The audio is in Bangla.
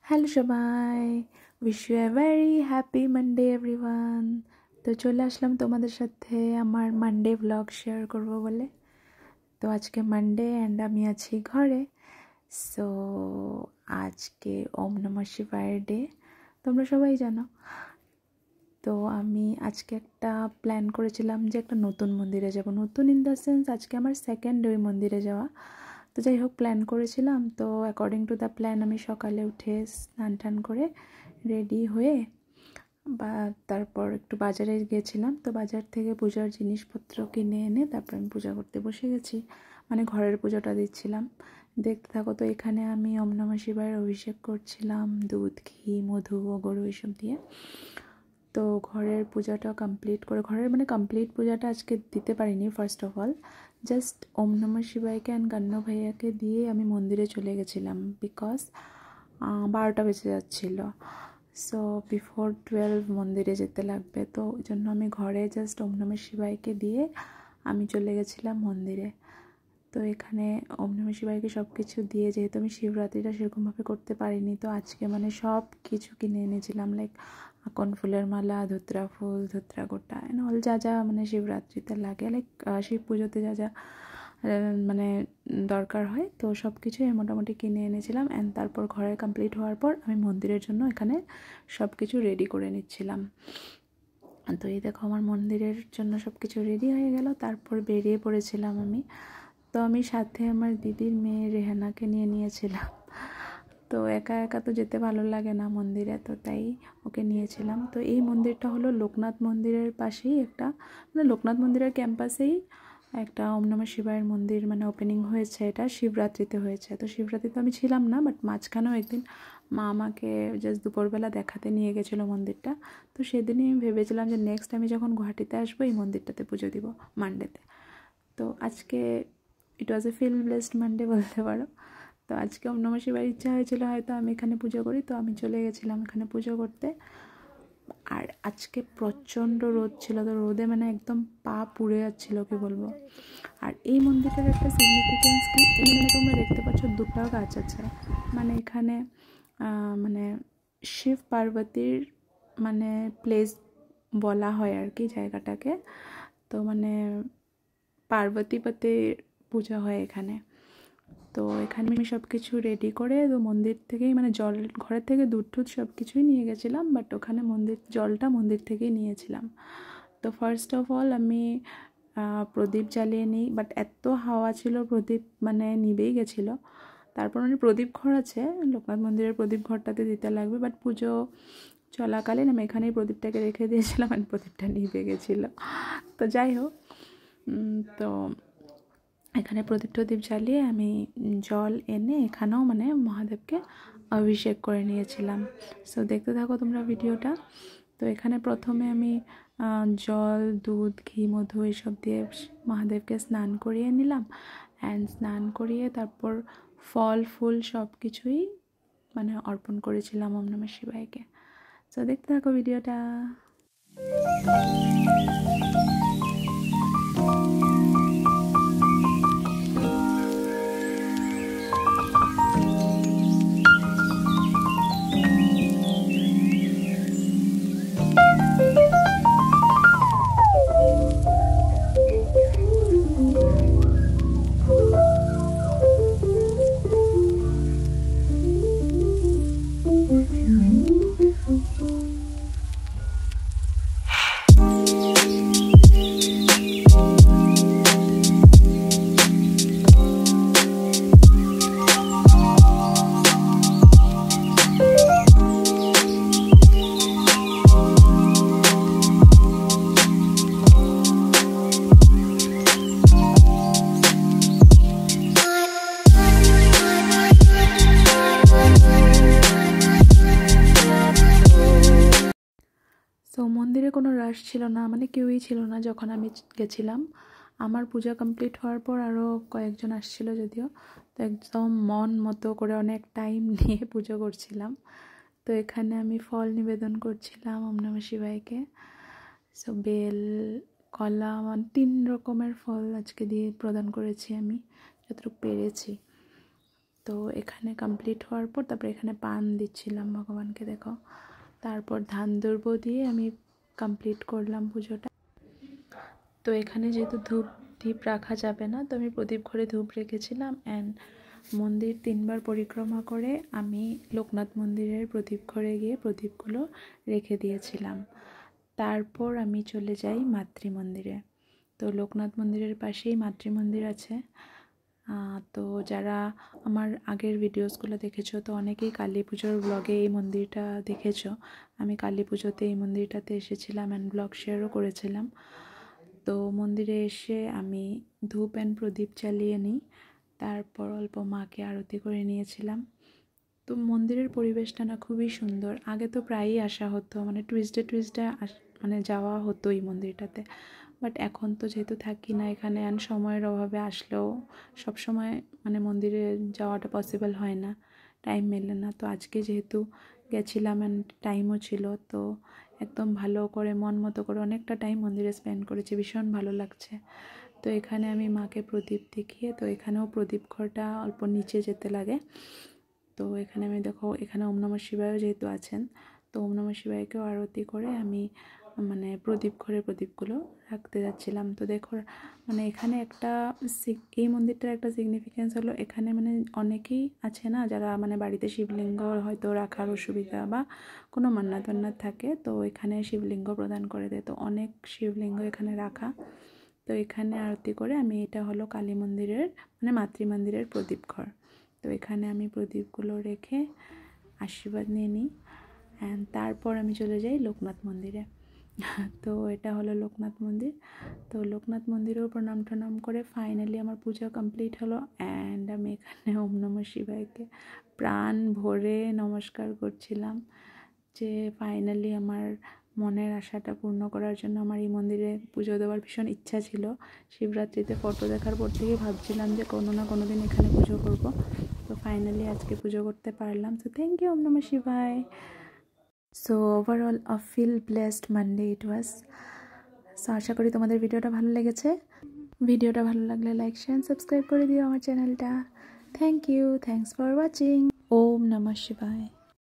হ্যালো সবাই, wish you a very happy Monday everyone. তো চলে আসলাম তোমাদের সাথে আমার মানডে ব্লগ শেয়ার করব বলে। তো আজকে মানডে অ্যান্ড আমি আছি ঘরে। সো আজকে ওম নমঃ শিবায়ের ডে, তোমরা সবাই জানো। তো আমি আজকে একটা প্ল্যান করেছিলাম যে একটা নতুন মন্দিরে যাব, নতুন ইন দ্য সেন্স আজকে আমার সেকেন্ড ওই মন্দিরে যাওয়া। তো যাই হোক, প্ল্যান করেছিলাম। তো অ্যাকর্ডিং টু দ্য প্ল্যান আমি সকালে উঠে স্নান টান করে রেডি হয়ে তারপর একটু বাজারে গিয়েছিলাম। তো বাজার থেকে পূজার জিনিসপত্র কিনে এনে তারপর আমি পূজা করতে বসে গেছি, মানে ঘরের পুজোটা দিচ্ছিলাম। দেখতে থাকো। তো এখানে আমি ওম নমঃ শিবায়ের অভিষেক করছিলাম দুধ, ঘি, মধু ও গরু এইসব দিয়ে। তো ঘরের পূজাটা কমপ্লিট করে, কমপ্লিট পূজাটা আজকে দিতে পারিনি। ফার্স্ট অফ অল জাস্ট ওম নমঃ শিবায়কে অ্যান্ড গান্নু ভাইয়াকে দিয়ে আমি মন্দিরে চলে গেছিলাম, বিকজ 12টা বেজে যাচ্ছিলো। সো বিফোর 12 মন্দিরে যেতে লাগবে। তো ওই জন্য আমি ঘরে জাস্ট ওম নমঃ শিবায়কে দিয়ে আমি চলে গেছিলাম মন্দিরে। তো এখানে ওম নমঃ শিবায়কে সব কিছু দিয়ে, যেহেতু আমি শিবরাত্রিটা সেরকমভাবে করতে পারিনি, তো আজকে সব কিছু কিনে এনেছিলাম, লাইক আকন ফুলের মালা, ধুত্রা ফুল, ধুত্রা গোটা অ্যান্ড অল, যা যা শিবরাত্রিতে লাগে, লাইক শিব পুজোতে যা যা দরকার হয়। তো সব কিছুই মোটামুটি কিনে এনেছিলাম। অ্যান্ড তারপর ঘরে কমপ্লিট হওয়ার পর আমি মন্দিরের জন্য এখানে সব কিছু রেডি করে নিচ্ছিলাম। তো এই দেখো, আমার মন্দিরের জন্য সব কিছু রেডি হয়ে গেল। তারপর বেরিয়ে পড়েছিলাম আমি। তো আমি সাথে আমার দিদির মেয়ে রেহানাকে নিয়ে নিয়েছিলাম। তো একা একা তো যেতে ভালো লাগে না মন্দিরে, তো তাই ওকে নিয়েছিলাম। তো এই মন্দিরটা হলো লোকনাথ মন্দিরের পাশেই একটা, লোকনাথ মন্দিরের ক্যাম্পাসেই একটা ওম নমঃ শিবায়ের মন্দির ওপেনিং হয়েছে। এটা শিবরাত্রিতে হয়েছে। তো শিবরাত্রিতে আমি ছিলাম না, বাট মাঝখানেও একদিন মা আমাকে জাস্ট দুপুরবেলা দেখাতে নিয়ে গেছিলো মন্দিরটা। তো সেদিনই আমি ভেবেছিলাম যে নেক্সট আমি যখন গুয়াহাটিতে আসবো এই মন্দিরটাতে পুজো দিব মানডেতে। তো আজকে ইট ওয়াজ এ ফিল ব্লেসড মানডে বলতে পারো। তো আজকে ওম নমঃ শিবায়ের ইচ্ছা হয়েছিল হয়তো আমি এখানে পুজো করি, তো আমি চলে গেছিলাম এখানে পুজো করতে। আর আজকে প্রচণ্ড রোদ ছিল, তো রোদে একদম পা পুড়ে যাচ্ছিলো, কি বলবো। আর এই মন্দিরটার একটা সিগনিফিকেন্স কি, এখানে তোমরা দেখতে পাচ্ছ দুটো গাছ আছে। এখানে শিব পার্বতীর প্লেস বলা হয় আর কি জায়গাটাকে। তো পার্বতীপতি পূজা হয় এখানে। তো এখানে আমি সব কিছু রেডি করে, তো মন্দির থেকেই জল, ঘরের থেকে দুধ টুধ সব কিছুই নিয়ে গেছিলাম, বাট ওখানে জলটা মন্দির থেকেই নিয়েছিলাম। তো ফার্স্ট অফ অল আমি প্রদীপ জ্বালিয়ে নিই, বাট এত হাওয়া ছিল প্রদীপ নিভেই গেছিলো। তারপর প্রদীপ ঘর আছে, লোকনাথ মন্দিরের প্রদীপ ঘরটাতে দিতে লাগবে, বাট পুজো চলাকালীন আমি এখানেই প্রদীপটাকে রেখে দিয়েছিলাম, আর প্রদীপটা নিভে গেছিলো। তো যাই হোক, তো এখানে প্রদীপ টদীপ জ্বালিয়ে আমি জল এনে এখানেও মহাদেবকে অভিষেক করে নিয়েছিলাম। সো দেখতে থাকো তোমরা ভিডিওটা। তো এখানে প্রথমে আমি জল, দুধ, ঘি, মধু এইসব দিয়ে মহাদেবকে স্নান করিয়ে নিলাম। অ্যান্ড স্নান করিয়ে তারপর ফল ফুল সব কিছুই অর্পণ করেছিলাম ওম নমঃ শিবায়কে। সো দেখতে থাকো ভিডিওটা। তো মন্দিরে কোনো রাশ ছিল না, কেউই ছিল না যখন আমি গেছিলাম। আমার পূজা কমপ্লিট হওয়ার পর আরও কয়েকজন আসছিল যদিও। তো একদম মন মতো করে অনেক টাইম নিয়ে পুজো করছিলাম। তো এখানে আমি ফল নিবেদন করছিলাম ওম নমঃ শিবায়কে। সো বেল, কলা, 3 রকমের ফল আজকে দিয়ে প্রদান করেছি আমি যতটুকু পেরেছি। তো এখানে কমপ্লিট হওয়ার পর তারপরে এখানে পান দিচ্ছিলাম ভগবানকে, দেখো। তারপর ধান দুর্ব দিয়ে আমি কমপ্লিট করলাম পুজোটা। তো এখানে যেহেতু ধূপ দীপ রাখা যাবে না, তো আমি প্রদীপ ঘরে ধূপ রেখেছিলাম। অ্যান্ড মন্দির 3 বার পরিক্রমা করে আমি লোকনাথ মন্দিরের প্রদীপ ঘরে গিয়ে প্রদীপগুলো রেখে দিয়েছিলাম। তারপর আমি চলে যাই মাতৃ মন্দিরে। তো লোকনাথ মন্দিরের পাশেই মাতৃ মন্দির আছে। তো যারা আমার আগের ভিডিওসগুলো দেখেছো, তো অনেকেই কালী পুজোর ব্লগে এই মন্দিরটা দেখেছো। আমি কালী পুজোতে এই মন্দিরটাতে এসেছিলাম অ্যান্ড ব্লগ শেয়ারও করেছিলাম। তো মন্দিরে এসে আমি ধূপ অ্যান্ড প্রদীপ জ্বালিয়ে নিই, তারপর অল্প মাকে আরতি করে নিয়েছিলাম। তো মন্দিরের পরিবেশটা না খুবই সুন্দর। আগে তো প্রায়ই আসা হতো, মানে টুইসডে মানে যাওয়া হতো এই মন্দিরটাতে। বাট এখন তো যেহেতু থাকি না এখানে, অ্যান্ড সময়ের অভাবে আসলেও সব সময় মানে মন্দিরে যাওয়াটা পসিবল হয় না, টাইম মেলে না। তো আজকে যেহেতু গেছিলাম অ্যান্ড টাইমও ছিল, তো একদম ভালো করে মন মতো করে অনেকটা টাইম মন্দিরে স্পেন্ড করেছি, ভীষণ ভালো লাগছে। তো এখানে আমি মাকে প্রদীপ দেখিয়ে, তো এখানেও প্রদীপ ঘরটা অল্প নিচে যেতে লাগে। তো এখানে আমি দেখো, এখানে ওম নমঃ শিবায়ও যেহেতু আছেন, তো ওম নমঃ শিবায়কেও আরতি করে আমি মানে প্রদীপ ঘরে প্রদীপগুলো রাখতে যাচ্ছিলাম। তো দেখো মানে এখানে একটা এই মন্দিরটার একটা সিগনিফিকেন্স হলো, এখানে মানে অনেকেই আছে না যারা মানে বাড়িতে শিবলিঙ্গ হয়তো রাখার অসুবিধা বা কোনো মান্নাত থাকে, তো এখানে শিবলিঙ্গ প্রদান করে দেয়। তো অনেক শিবলিঙ্গ এখানে রাখা। তো এখানে আরতি করে আমি, এটা হলো কালী মন্দিরের মানে মাতৃ মন্দিরের প্রদীপ ঘর। তো এখানে আমি প্রদীপগুলো রেখে আশীর্বাদ নিয়ে নিই। অ্যান্ড তারপর আমি চলে যাই লোকনাথ মন্দিরে। তো এটা হলো লোকনাথ মন্দির। তো লোকনাথ মন্দিরেও প্রণাম টনাম করে ফাইনালি আমার পূজা কমপ্লিট হলো। অ্যান্ড আমি এখানে ওম নমঃ শিবায়কে প্রাণ ভরে নমস্কার করছিলাম যে ফাইনালি আমার মনের আশাটা পূর্ণ করার জন্য আমার এই মন্দিরে পুজো দেওয়ার ভীষণ ইচ্ছা ছিল। শিবরাত্রিতে ফটো দেখার পর থেকে ভাবছিলাম যে কোনো না কোনো দিন এখানে পুজো করব। তো ফাইনালি আজকে পুজো করতে পারলাম। সো থ্যাংক ইউ ওম নমঃ শিবায়। সো ওভারঅল আ ফিল ব্লেসড মানডে ইট ওয়াজ। সো আশা করি তোমাদের ভিডিওটা ভালো লেগেছে। ভিডিওটা ভালো লাগলে লাইক শেয়ার সাবস্ক্রাইব করে দিও আমার চ্যানেলটা। Thank you, thanks for watching. ওম নমঃ শিবায়।